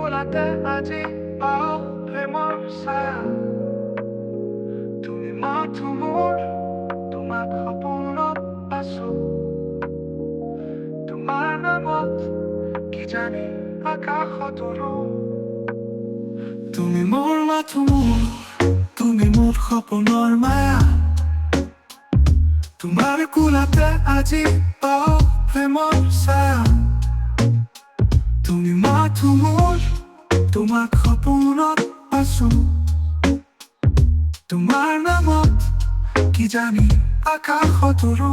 কোলাতে আজি পাওঁ প্ৰেমৰ ছায়া তুমি মাথো মোৰ তোমাক সপোনত পাইছো তোমাৰ নামত কি জানি আকাশত উৰো তুমি মোৰ মাথো মোৰ তুমি মোৰ সপোনৰ মায়া তোমাৰ কোলাতে আজি পাওঁ প্ৰেমৰ ছায়া তুমি মাথো মোৰ তোমাক সপোনত পাইছো তোমাৰ নামত কি জানি আকাশত উৰো